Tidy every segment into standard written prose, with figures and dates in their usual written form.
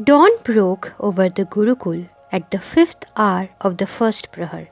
Dawn broke over the Gurukul at the 5th hour of the first prahar,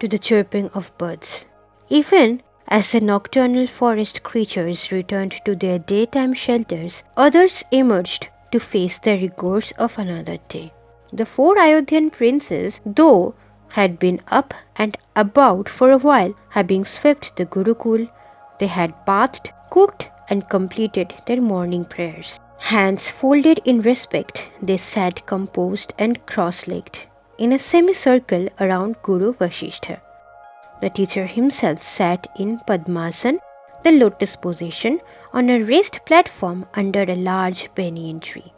to the chirping of birds. Even as the nocturnal forest creatures returned to their daytime shelters, others emerged to face the rigors of another day. The 4 Ayodhyan princes, though, had been up and about for a while, having swept the Gurukul. They had bathed, cooked, and completed their morning prayers. Hands folded in respect, they sat composed and cross-legged in a semicircle around Guru Vasishtha. The teacher himself sat in Padmasan, the lotus position, on a raised platform under a large banyan tree.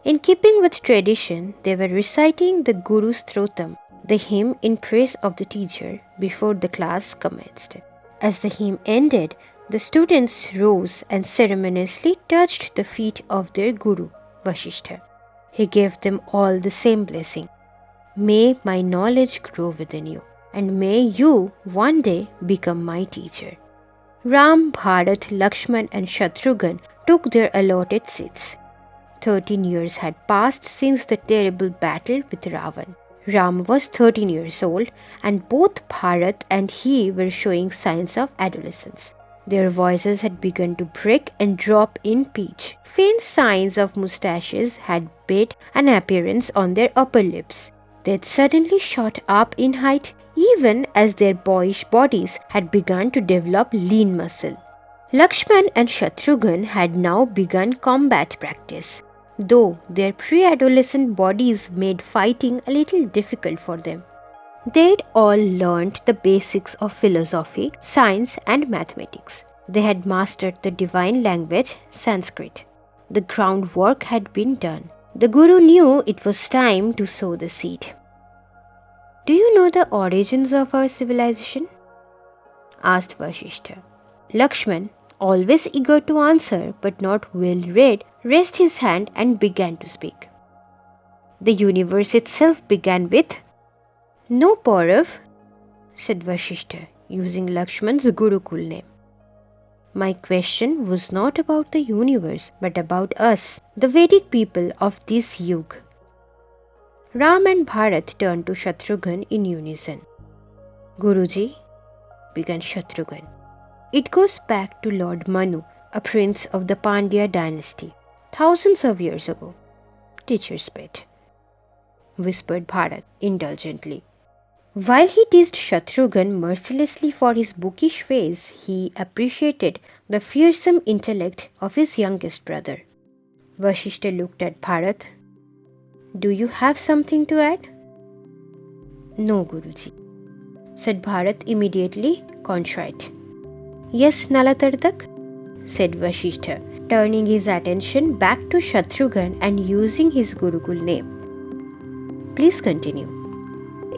In keeping with tradition, they were reciting the Guru's Strotam, the hymn in praise of the teacher, before the class commenced. As the hymn ended, the students rose and ceremoniously touched the feet of their Guru, Vasishtha. He gave them all the same blessing. May my knowledge grow within you, and may you one day become my teacher. Ram, Bharat, Lakshman and Shatrughan took their allotted seats. 13 years had passed since the terrible battle with Raavan. Ram was 13 years old, and both Bharat and he were showing signs of adolescence. Their voices had begun to break and drop in pitch. Faint signs of moustaches had made an appearance on their upper lips. They had suddenly shot up in height, even as their boyish bodies had begun to develop lean muscle. Lakshman and Shatrughan had now begun combat practice, though their pre-adolescent bodies made fighting a little difficult for them. They'd all learned the basics of philosophy, science and mathematics. They had mastered the divine language, Sanskrit. The groundwork had been done. The Guru knew it was time to sow the seed. "Do you know the origins of our civilization?" asked Vasishtha. Lakshman, always eager to answer but not well read, raised his hand and began to speak. "The universe itself began with..." "No, Paurav," said Vasishtha, using Lakshman's Gurukul name. "My question was not about the universe, but about us, the Vedic people of this Yug." Ram and Bharat turned to Shatrughan in unison. "Guruji," began Shatrughan, "it goes back to Lord Manu, a prince of the Pandya dynasty, thousands of years ago." "Teacher's pet," whispered Bharat indulgently. While he teased Shatrughan mercilessly for his bookish face, he appreciated the fearsome intellect of his youngest brother. Vasishtha looked at Bharat. "Do you have something to add?" "No, Guruji," said Bharat, immediately contrite. "Yes, Nalatardak," said Vasishtha, turning his attention back to Shatrughan and using his Gurukul name. "Please continue."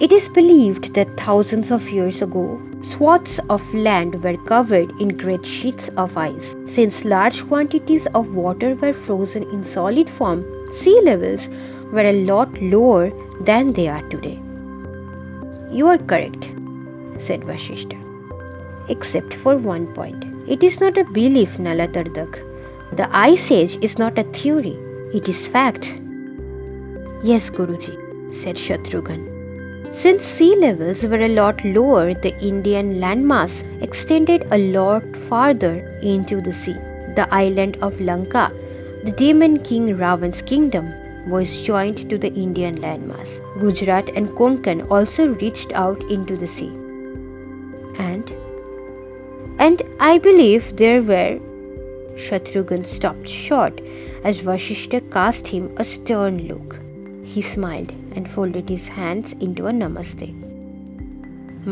"It is believed that thousands of years ago, swaths of land were covered in great sheets of ice. Since large quantities of water were frozen in solid form, sea levels were a lot lower than they are today." "You are correct," said Vasishtha. "Except for one point. It is not a belief, Nalatardak. The Ice Age is not a theory. It is fact." "Yes, Guruji," said Shatrughan. "Since sea levels were a lot lower, the Indian landmass extended a lot farther into the sea. The island of Lanka, the demon king Raavan's kingdom, was joined to the Indian landmass. Gujarat and Konkan also reached out into the sea. And I believe there were..." Shatrughan stopped short as Vasishtha cast him a stern look. He smiled and folded his hands into a namaste.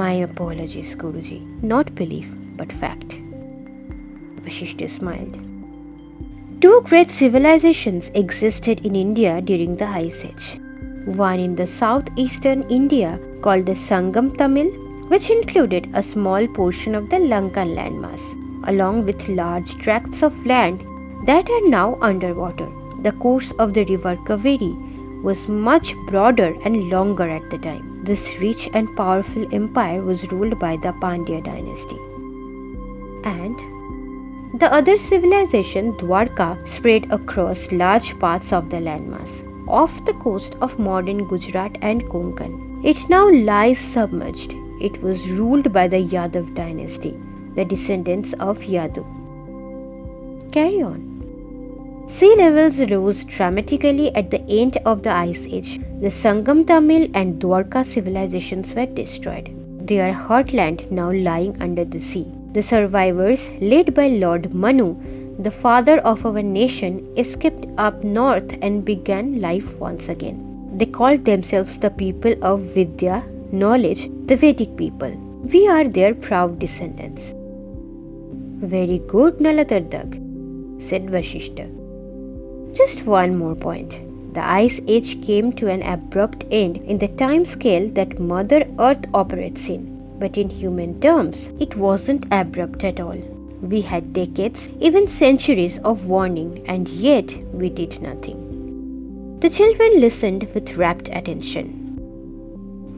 "My apologies, Guruji. Not belief, but fact." Vasishtha smiled. "Two great civilizations existed in India during the Ice Age. One in the southeastern India called the Sangam Tamil, which included a small portion of the Lankan landmass, along with large tracts of land that are now underwater. The course of the river Kaveri was much broader and longer at the time. This rich and powerful empire was ruled by the Pandya dynasty. And The other civilization, Dwarka, spread across large parts of the landmass, off the coast of modern Gujarat and Konkan. It now lies submerged. It was ruled by the Yadav dynasty, the descendants of Yadu. Carry on. Sea levels rose dramatically at the end of the Ice Age. The Sangam Tamil and Dwarka civilizations were destroyed. Their heartland now lying under the sea. The survivors, led by Lord Manu, the father of our nation, escaped up north and began life once again. They called themselves the people of Vidya, knowledge, the Vedic people. We are their proud descendants. Very good, Nalatardag, said Vashishta. Just one more point. The Ice Age came to an abrupt end in the time scale that Mother Earth operates in. But in human terms, it wasn't abrupt at all. We had decades, even centuries of warning, and yet we did nothing. The children listened with rapt attention.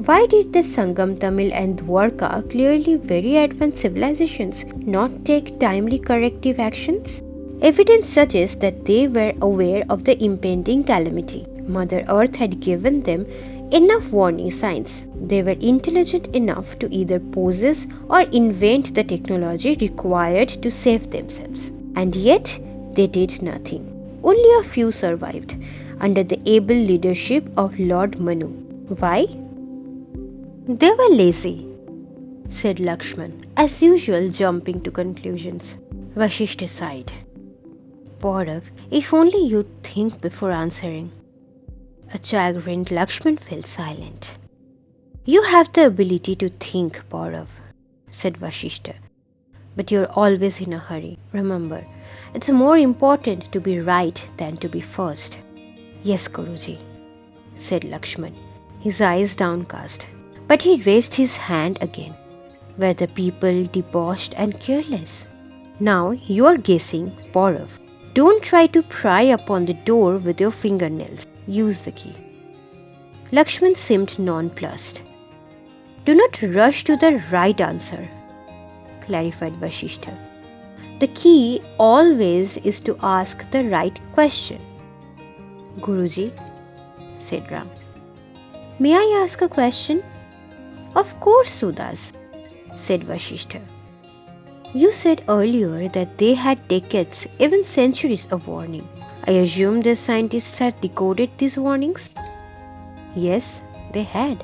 Why did the Sangam Tamil and Dwarka, clearly very advanced civilizations, not take timely corrective actions? Evidence suggests that they were aware of the impending calamity. Mother Earth had given them enough warning signs. They were intelligent enough to either possess or invent the technology required to save themselves. And yet, they did nothing. Only a few survived, under the able leadership of Lord Manu. Why? They were lazy, said Lakshman, as usual jumping to conclusions. Vashishta sighed. Paurav, if only you'd think before answering. A chagrined Lakshman fell silent. You have the ability to think, Paurav, said Vashishta. But you're always in a hurry. Remember, it's more important to be right than to be first. Yes, Guruji, said Lakshman, his eyes downcast. But he raised his hand again. Were the people debauched and careless? Now you're guessing, Paurav. Don't try to pry upon the door with your fingernails. Use the key. Lakshman seemed nonplussed. Do not rush to the right answer, clarified Vashishta. The key always is to ask the right question. Guruji, said Ram. May I ask a question? Of course, Sudas, said Vashishta. You said earlier that they had decades, even centuries of warning. I assume the scientists had decoded these warnings? Yes, they had.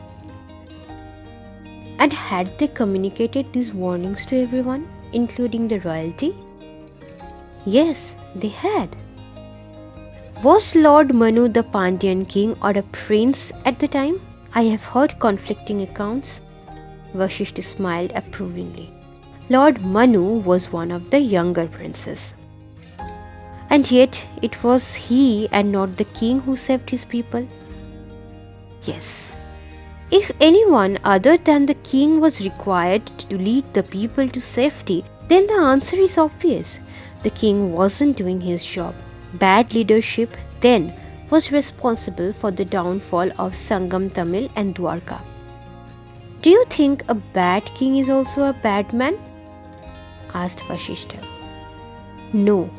And had they communicated these warnings to everyone, including the royalty? Yes, they had. Was Lord Manu the Pandyan king or a prince at the time? I have heard conflicting accounts. Vashishta smiled approvingly. Lord Manu was one of the younger princes. And yet it was he and not the king who saved his people. Yes. If anyone other than the king was required to lead the people to safety, then the answer is obvious. The king wasn't doing his job. Bad leadership then was responsible for the downfall of Sangam Tamil and Dwarka. Do you think a bad king is also a bad man? Asked Vashishta. No,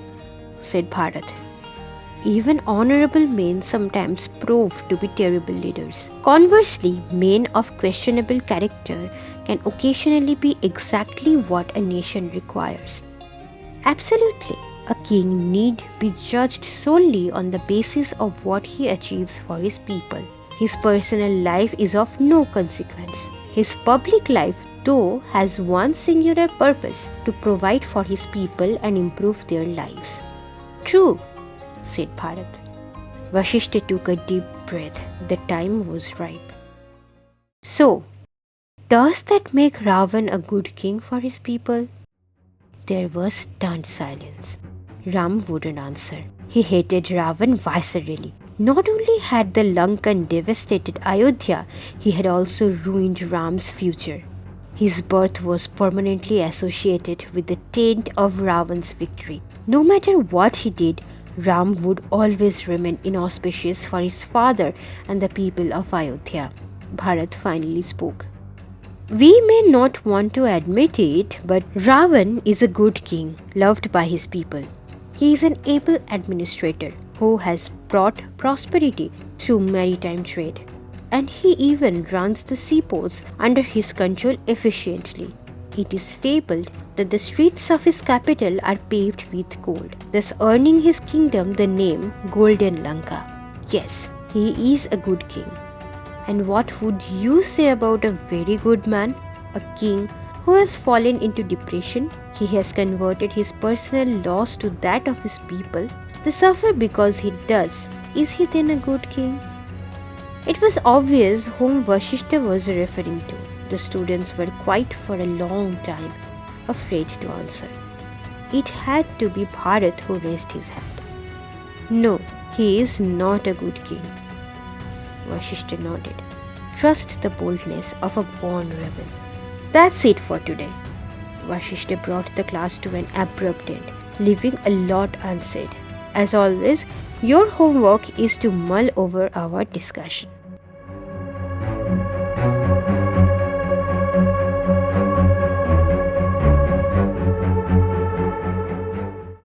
said Bharat. Even honorable men sometimes prove to be terrible leaders. Conversely, men of questionable character can occasionally be exactly what a nation requires. Absolutely. A king need be judged solely on the basis of what he achieves for his people. His personal life is of no consequence. His public life, though, has one singular purpose: to provide for his people and improve their lives. True, said Bharat. Vashishta took a deep breath. The time was ripe. So, does that make Raavan a good king for his people? There was stunned silence. Ram wouldn't answer. He hated Raavan viscerally. Not only had the Lankan devastated Ayodhya, he had also ruined Ram's future. His birth was permanently associated with the taint of Raavan's victory. No matter what he did, Ram would always remain inauspicious for his father and the people of Ayodhya. Bharat finally spoke. We may not want to admit it, but Raavan is a good king, loved by his people. He is an able administrator who has brought prosperity through maritime trade, and he even runs the seaports under his control efficiently. It is fabled that the streets of his capital are paved with gold, thus earning his kingdom the name Golden Lanka. Yes, he is a good king. And what would you say about a very good man? A king who has fallen into depression? He has converted his personal loss to that of his people. They suffer because he does. Is he then a good king? It was obvious whom Vasishtha was referring to. The students were quiet for a long time, afraid to answer. It had to be Bharat who raised his hand. No, he is not a good king. Vasishtha nodded. Trust the boldness of a born rebel. That's it for today. Vasishtha brought the class to an abrupt end, leaving a lot unsaid. As always, your homework is to mull over our discussion.